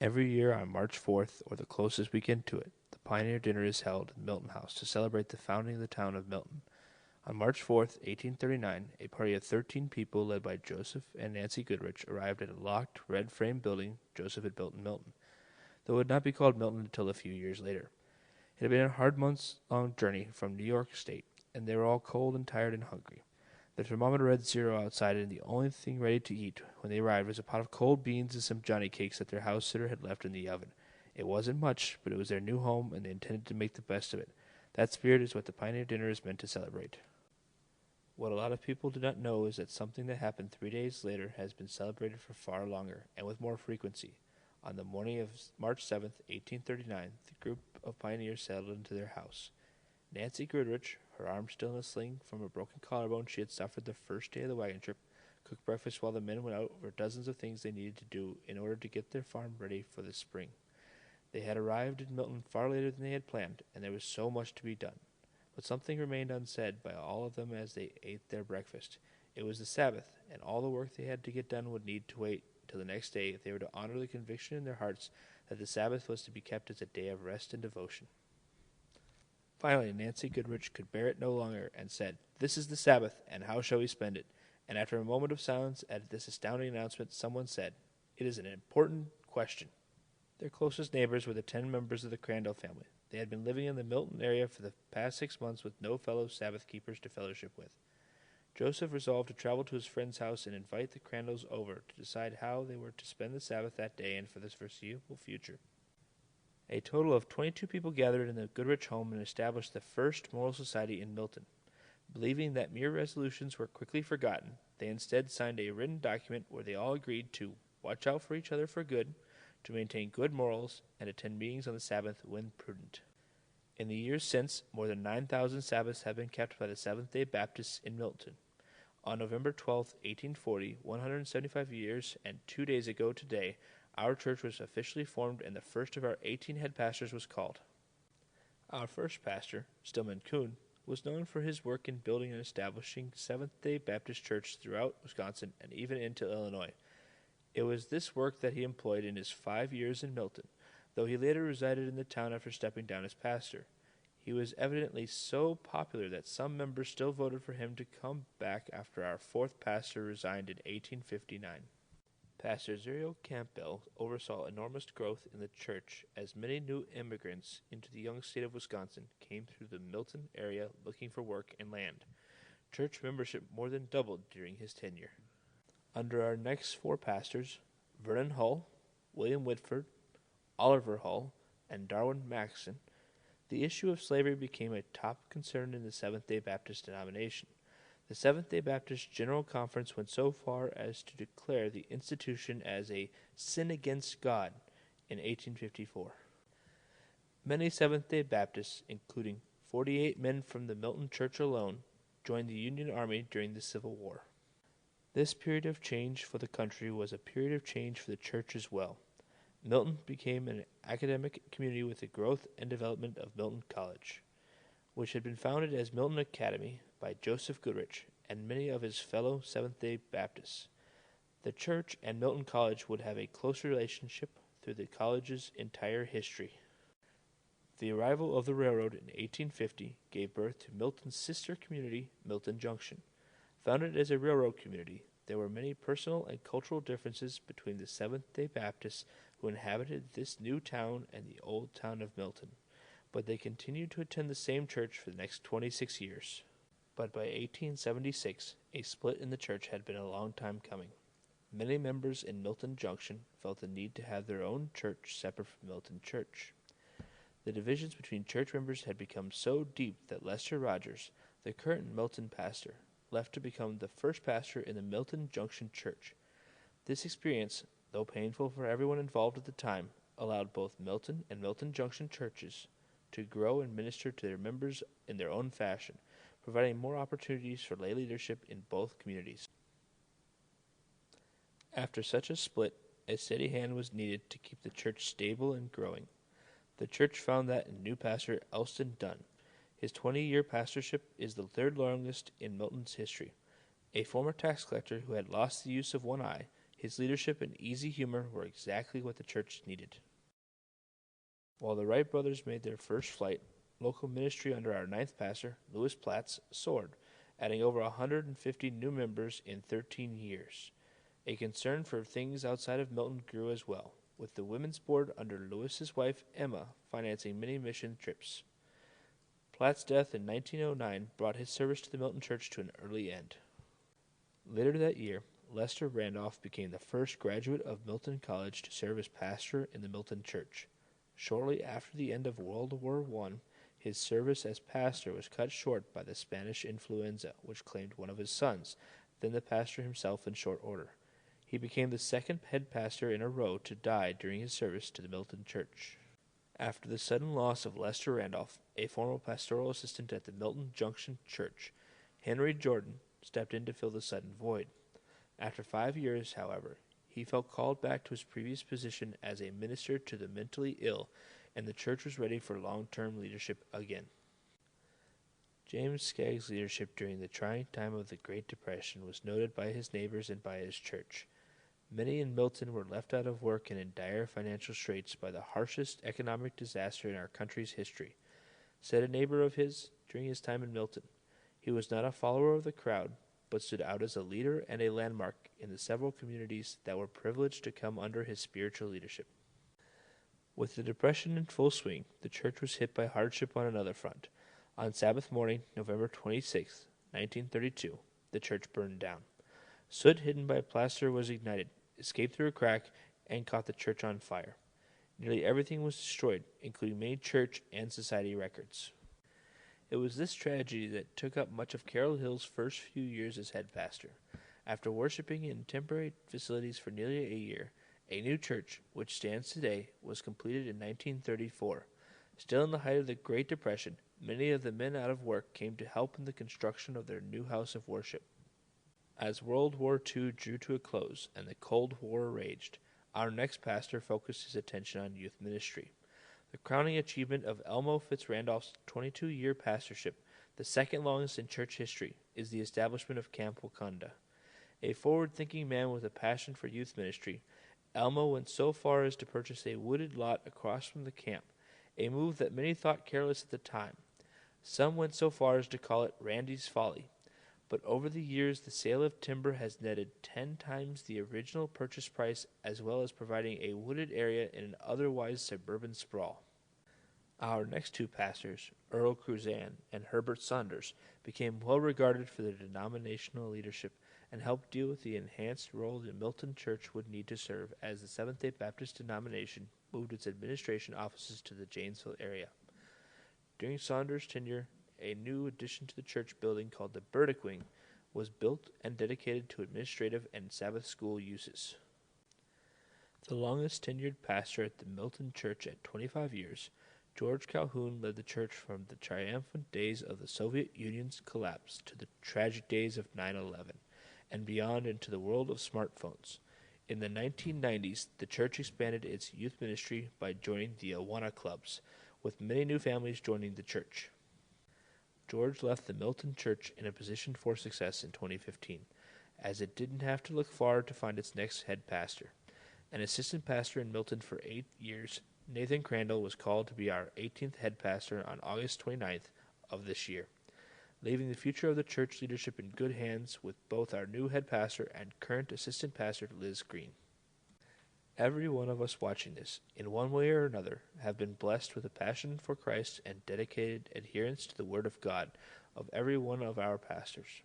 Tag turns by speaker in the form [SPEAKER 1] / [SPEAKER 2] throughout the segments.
[SPEAKER 1] Every year on March 4th, or the closest weekend to it, the Pioneer Dinner is held in Milton House to celebrate the founding of the town of Milton. On March 4th, 1839, a party of 13 people led by Joseph and Nancy Goodrich arrived at a locked, red-frame building Joseph had built in Milton, though it would not be called Milton until a few years later. It had been a hard months-long journey from New York State, and they were all cold and tired and hungry. The thermometer read 0 outside, and the only thing ready to eat when they arrived was a pot of cold beans and some Johnny cakes that their house-sitter had left in the oven. It wasn't much, but it was their new home, and they intended to make the best of it. That spirit is what the Pioneer Dinner is meant to celebrate. What a lot of people do not know is that something that happened 3 days later has been celebrated for far longer, and with more frequency. On the morning of March 7th, 1839, the group of pioneers settled into their house. Nancy Goodrich, her arm still in a sling from a broken collarbone she had suffered the first day of the wagon trip, cooked breakfast while the men went out over dozens of things they needed to do in order to get their farm ready for the spring. They had arrived in Milton far later than they had planned, and there was so much to be done. But something remained unsaid by all of them as they ate their breakfast. It was the Sabbath, and all the work they had to get done would need to wait till the next day if they were to honor the conviction in their hearts that the Sabbath was to be kept as a day of rest and devotion. Finally, Nancy Goodrich could bear it no longer and said, "This is the Sabbath, and how shall we spend it?" And after a moment of silence at this astounding announcement, someone said, "It is an important question." Their closest neighbors were the 10 members of the Crandall family. They had been living in the Milton area for the past 6 months with no fellow Sabbath keepers to fellowship with. Joseph resolved to travel to his friend's house and invite the Crandalls over to decide how they were to spend the Sabbath that day and for the foreseeable future. A total of 22 people gathered in the Goodrich home and established the first moral society in Milton. Believing that mere resolutions were quickly forgotten, they instead signed a written document where they all agreed to watch out for each other for good, to maintain good morals, and attend meetings on the Sabbath when prudent. In the years since, more than 9,000 Sabbaths have been kept by the Seventh Day Baptists in Milton. On November 12, 1840, 175 years and 2 days ago today, our church was officially formed and the first of our 18 head pastors was called. Our first pastor, Stillman Kuhn, was known for his work in building and establishing Seventh-day Baptist churches throughout Wisconsin and even into Illinois. It was this work that he employed in his 5 years in Milton, though he later resided in the town after stepping down as pastor. He was evidently so popular that some members still voted for him to come back after our fourth pastor resigned in 1859. Pastor Zuriel Campbell oversaw enormous growth in the church as many new immigrants into the young state of Wisconsin came through the Milton area looking for work and land. Church membership more than doubled during his tenure. Under our next 4 pastors, Vernon Hull, William Whitford, Oliver Hull, and Darwin Maxson, the issue of slavery became a top concern in the Seventh-day Baptist denomination. The Seventh-day Baptist General Conference went so far as to declare the institution as a sin against God in 1854. Many Seventh-day Baptists, including 48 men from the Milton Church alone, joined the Union Army during the Civil War. This period of change for the country was a period of change for the church as well. Milton became an academic community with the growth and development of Milton College, which had been founded as Milton Academy by Joseph Goodrich and many of his fellow Seventh-day Baptists. The church and Milton College would have a close relationship through the college's entire history. The arrival of the railroad in 1850 gave birth to Milton's sister community, Milton Junction. Founded as a railroad community, there were many personal and cultural differences between the Seventh-day Baptists who inhabited this new town and the old town of Milton, but they continued to attend the same church for the next 26 years. But by 1876, a split in the church had been a long time coming. Many members in Milton Junction felt the need to have their own church separate from Milton Church. The divisions between church members had become so deep that Lester Rogers, the current Milton pastor, left to become the first pastor in the Milton Junction Church. This experience, though painful for everyone involved at the time, allowed both Milton and Milton Junction churches to grow and minister to their members in their own fashion, providing more opportunities for lay leadership in both communities. After such a split, a steady hand was needed to keep the church stable and growing. The church found that in new pastor Elston Dunn. His 20-year pastorship is the third longest in Milton's history. A former tax collector who had lost the use of one eye, His leadership and easy humor were exactly what the church needed. While the Wright brothers made their first flight, local ministry under our ninth pastor, Louis Platts, soared, adding over 150 new members in 13 years. A concern for things outside of Milton grew as well, with the women's board under Louis's wife, Emma, financing many mission trips. Platt's death in 1909 brought his service to the Milton Church to an early end. Later that year, Lester Randolph became the first graduate of Milton College to serve as pastor in the Milton Church. Shortly after the end of World War I, his service as pastor was cut short by the Spanish influenza, which claimed one of his sons, then the pastor himself in short order. He became the second head pastor in a row to die during his service to the Milton Church. After the sudden loss of Lester Randolph, a former pastoral assistant at the Milton Junction Church, Henry Jordan stepped in to fill the sudden void. After 5 years, however, he felt called back to his previous position as a minister to the mentally ill, and the church was ready for long-term leadership again. James Skaggs' leadership during the trying time of the Great Depression was noted by his neighbors and by his church. Many in Milton were left out of work and in dire financial straits by the harshest economic disaster in our country's history. Said a neighbor of his during his time in Milton, he was not a follower of the crowd, but stood out as a leader and a landmark in the several communities that were privileged to come under his spiritual leadership. With the Depression in full swing, the church was hit by hardship on another front. On Sabbath morning, November 26, 1932, the church burned down. Soot hidden by plaster was ignited, escaped through a crack, and caught the church on fire. Nearly everything was destroyed, including many church and society records. It was this tragedy that took up much of Carroll Hill's first few years as head pastor. After worshiping in temporary facilities for nearly a year, a new church, which stands today, was completed in 1934. Still in the height of the Great Depression, many of the men out of work came to help in the construction of their new house of worship. As World War II drew to a close and the Cold War raged, our next pastor focused his attention on youth ministry. The crowning achievement of Elmo Fitzrandolph's 22-year pastorship, the second longest in church history, is the establishment of Camp Wakanda. A forward-thinking man with a passion for youth ministry, Elmo went so far as to purchase a wooded lot across from the camp, a move that many thought careless at the time. Some went so far as to call it Randy's Folly. But over the years, the sale of timber has netted 10 times the original purchase price, as well as providing a wooded area in an otherwise suburban sprawl. Our next two pastors, Earl Cruzan and Herbert Saunders, became well regarded for their denominational leadership and helped deal with the enhanced role the Milton Church would need to serve as the Seventh Day Baptist denomination moved its administration offices to the Janesville area. During Saunders' tenure, a new addition to the church building called the Burdick Wing was built and dedicated to administrative and Sabbath school uses. The longest tenured pastor at the Milton Church at 25 years, George Calhoun led the church from the triumphant days of the Soviet Union's collapse to the tragic days of 9/11, and beyond into the world of smartphones. In the 1990s, the church expanded its youth ministry by joining the Awana clubs, with many new families joining the church. George left the Milton Church in a position for success in 2015, as it didn't have to look far to find its next head pastor. An assistant pastor in Milton for 8 years, Nathan Crandall was called to be our 18th head pastor on August 29th of this year, leaving the future of the church leadership in good hands with both our new head pastor and current assistant pastor, Liz Green. Every one of us watching this, in one way or another, have been blessed with a passion for Christ and dedicated adherence to the Word of God of every one of our pastors,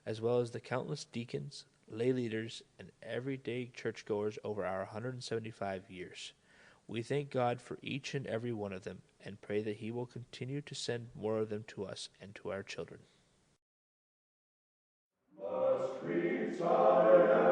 [SPEAKER 1] as well as the countless deacons, lay leaders, and everyday churchgoers over our 175 years. We thank God for each and every one of them and pray that He will continue to send more of them to us and to our children. The streets are